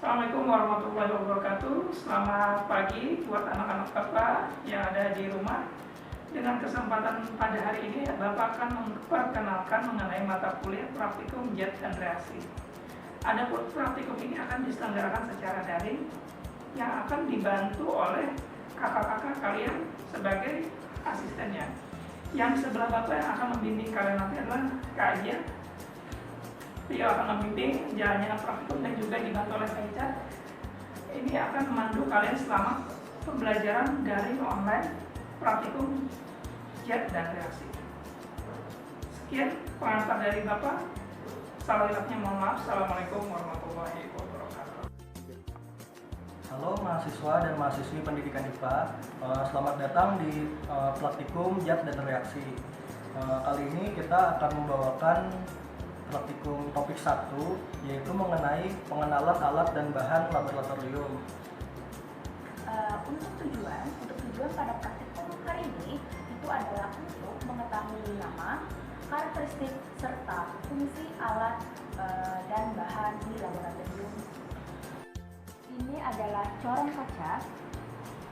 Assalamualaikum warahmatullahi wabarakatuh. Selamat pagi buat anak-anak Bapak yang ada di rumah. Dengan kesempatan pada hari ini, Bapak akan memperkenalkan mengenai mata kuliah praktikum jet dan reaksi. Adapun praktikum ini akan diselenggarakan secara daring yang akan dibantu oleh kakak-kakak kalian sebagai asistennya. Yang di sebelah Bapak yang akan membimbing kalian nanti adalah Kak Aja. Dia akan membimbing jalannya praktikum dan juga dibantu oleh Kak Ica. Ini akan memandu kalian selama pembelajaran daring online praktikum jet dan reaksi. Sekian pengantar dari Bapak. Salah hilapnya mohon maaf. Assalamualaikum warahmatullahi wabarakatuh. Halo mahasiswa dan mahasiswi pendidikan IPA, selamat datang di praktikum jet dan reaksi. Kali ini kita akan membawakan praktikum topik 1, yaitu mengenai pengenalan alat dan bahan laboratorium. Untuk tujuan pada praktikum hari ini itu adalah untuk mengetahui nama, karakteristik, serta fungsi alat dan bahan di laboratorium. Ini adalah corong kaca.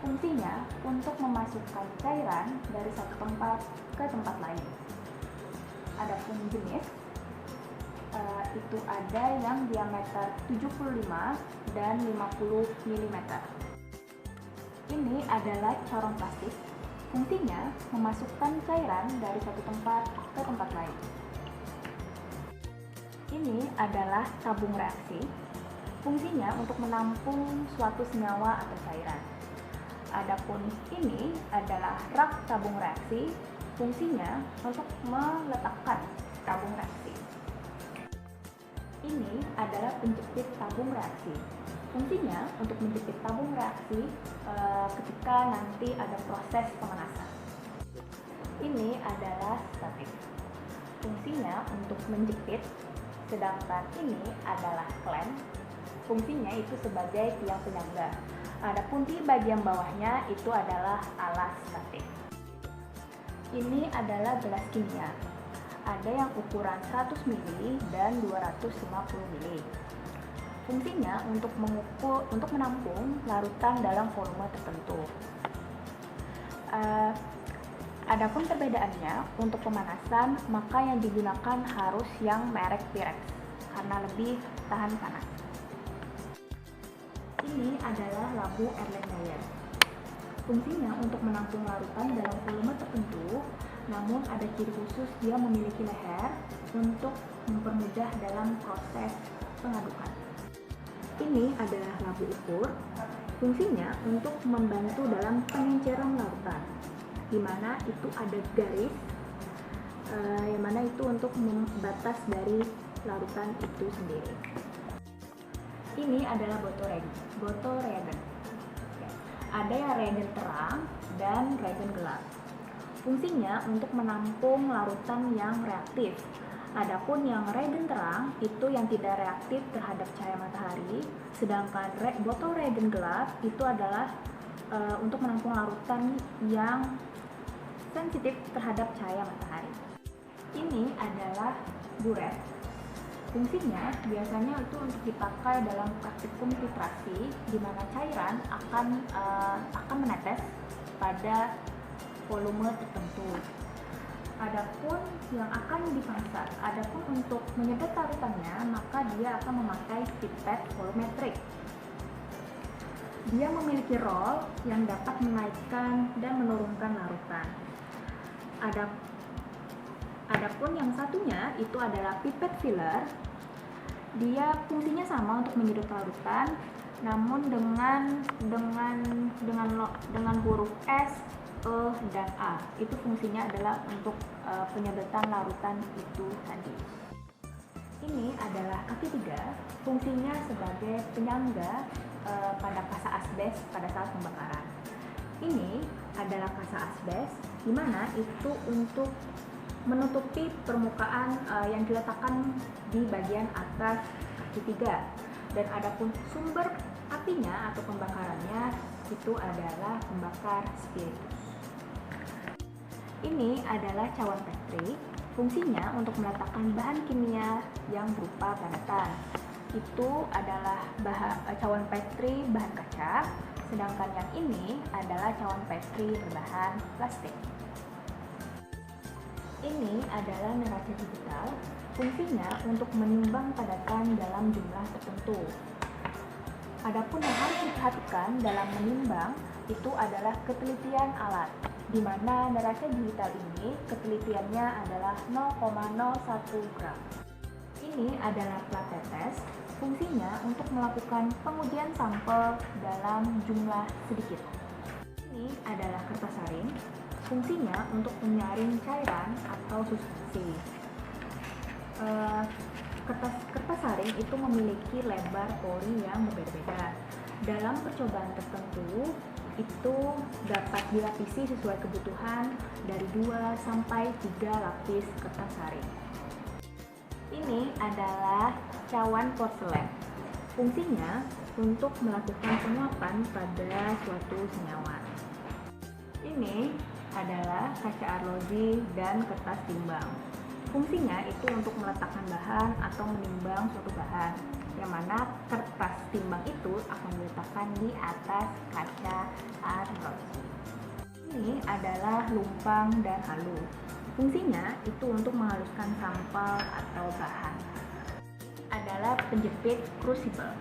Fungsinya untuk memasukkan cairan dari satu tempat ke tempat lain. Adapun jenis, itu ada yang diameter 75 dan 50 mm. Ini adalah corong plastik. Fungsinya memasukkan cairan dari satu tempat ke tempat lain. Ini adalah tabung reaksi. Fungsinya untuk menampung suatu senyawa atau cairan. Adapun ini adalah rak tabung reaksi. Fungsinya untuk meletakkan tabung reaksi. Ini adalah penjepit tabung reaksi. Fungsinya untuk menjepit tabung reaksi ketika nanti ada proses pemanasan. Ini adalah statif. Fungsinya untuk menjepit, sedangkan ini adalah klem. Fungsinya itu sebagai tiang penyangga. Adapun di bagian bawahnya itu adalah alas statif. Ini adalah gelas kimia. Ada yang ukuran 100 ml dan 250 ml. Fungsinya untuk menampung larutan dalam volume tertentu. Adapun perbedaannya, untuk pemanasan maka yang digunakan harus yang merek Pyrex karena lebih tahan panas. Ini adalah lampu Erlenmeyer. Fungsinya untuk menampung larutan dalam volume tertentu, namun ada ciri khusus dia memiliki leher untuk mempermudah dalam proses pengadukan. Ini adalah lampu ukur. Fungsinya untuk membantu dalam pengenceran larutan, di mana itu ada garis, yang mana itu untuk membatas dari larutan itu sendiri. Ini adalah botol reagen. Ada yang reagen terang dan reagen gelap. Fungsinya untuk menampung larutan yang reaktif. Adapun yang reagen terang itu yang tidak reaktif terhadap cahaya matahari, sedangkan botol reagen gelap itu adalah untuk menampung larutan yang sensitif terhadap cahaya matahari. Ini adalah buret. Fungsinya biasanya itu untuk dipakai dalam praktikum titrasi, di mana cairan akan menetes pada volume tertentu. Adapun yang akan dipasang, adapun untuk menyedot larutannya, maka dia akan memakai pipet volumetrik. Dia memiliki roll yang dapat menaikkan dan menurunkan larutan. Adapun yang satunya itu adalah pipet filler. Dia fungsinya sama untuk menyedot larutan, namun dengan huruf S, E, dan A. Itu fungsinya adalah untuk penyedotan larutan itu tadi. Ini adalah kaki 3, fungsinya sebagai penyangga pada kasa asbes pada saat pembakaran. Ini adalah kasa asbes, di mana itu untuk menutupi permukaan yang diletakkan di bagian atas kaki 3. Dan adapun sumber apinya atau pembakarannya itu adalah pembakar spiritus. Ini adalah cawan Petri. Fungsinya untuk meletakkan bahan kimia yang berupa padatan. itu adalah cawan Petri bahan kaca, sedangkan yang ini adalah cawan Petri berbahan plastik. Ini adalah neraca digital, fungsinya untuk menimbang padatan dalam jumlah tertentu. Adapun yang harus diperhatikan dalam menimbang itu adalah ketelitian alat, di mana neraca digital ini ketelitiannya adalah 0,01 gram. Ini adalah plat tetes, fungsinya untuk melakukan pengujian sampel dalam jumlah sedikit. Ini adalah kertas saring, fungsinya untuk menyaring cairan atau suspensi. Kertas saring itu memiliki lebar pori yang berbeda-beda. Dalam percobaan tertentu, itu dapat dilapisi sesuai kebutuhan dari 2 sampai 3 lapis kertas saring. Ini adalah cawan porselen. Fungsinya untuk melakukan penguapan pada suatu senyawa. Ini adalah kaca arloji dan kertas timbang. Fungsinya itu untuk meletakkan bahan atau menimbang suatu bahan, yang mana kertas timbang itu akan diletakkan di atas kaca arloji. Ini adalah lumpang dan halu. Fungsinya itu untuk menghaluskan sampel atau bahan. Adalah penjepit crucible.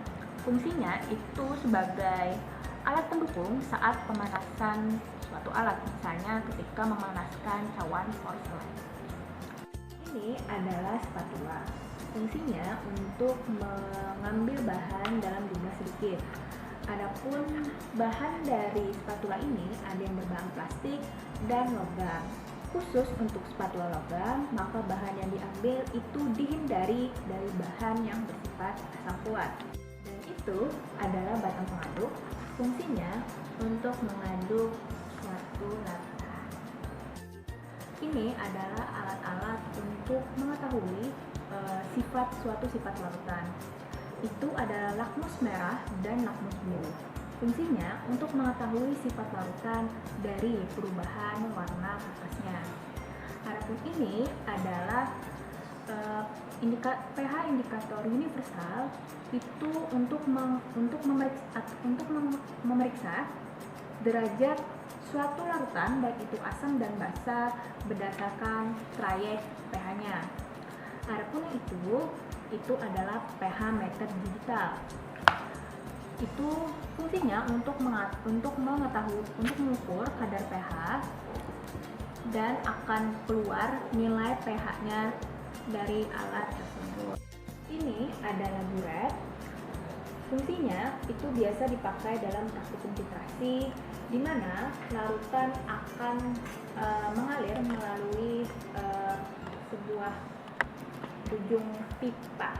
Fungsinya itu sebagai alat pendukung saat pemanasan suatu alat, misalnya ketika memanaskan cawan porselen. Ini adalah spatula. Fungsinya untuk mengambil bahan dalam jumlah sedikit. Adapun bahan dari spatula ini ada yang berbahan plastik dan logam. Khusus untuk spatula logam, maka bahan yang diambil itu dihindari dari bahan yang bersifat asam kuat. Dan itu adalah batang pengaduk. Fungsinya untuk mengaduk suatu larutan. Ini adalah alat-alat untuk mengetahui suatu sifat larutan. Itu adalah lakmus merah dan lakmus biru. Fungsinya untuk mengetahui sifat larutan dari perubahan warna kertasnya. Adapun ini adalah pH indikator universal, itu untuk memeriksa derajat suatu larutan baik itu asam dan basa berdasarkan trayek pH-nya. Adapun itu adalah pH meter digital. Itu fungsinya untuk mengukur kadar pH dan akan keluar nilai pH-nya dari alat tersebut. Ini adalah buret. Fungsinya itu biasa dipakai dalam praktik konsentrasi, di mana larutan akan mengalir melalui sebuah ujung pipa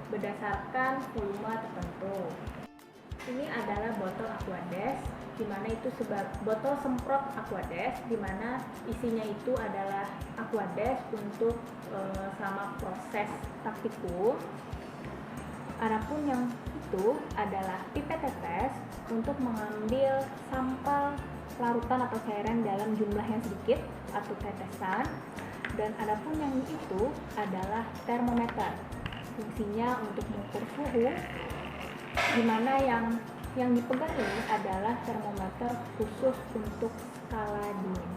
berdasarkan volume tertentu. Ini adalah botol Aquades, di mana itu botol semprot Aquades, di mana isinya itu adalah Aquades untuk selama proses praktikum. Adapun yang itu adalah pipet tetes untuk mengambil sampel larutan atau cairan dalam jumlah yang sedikit atau tetesan. Dan adapun yang itu adalah termometer. Fungsinya untuk mengukur suhu, di mana yang dipegang ini adalah termometer khusus untuk skala dingin.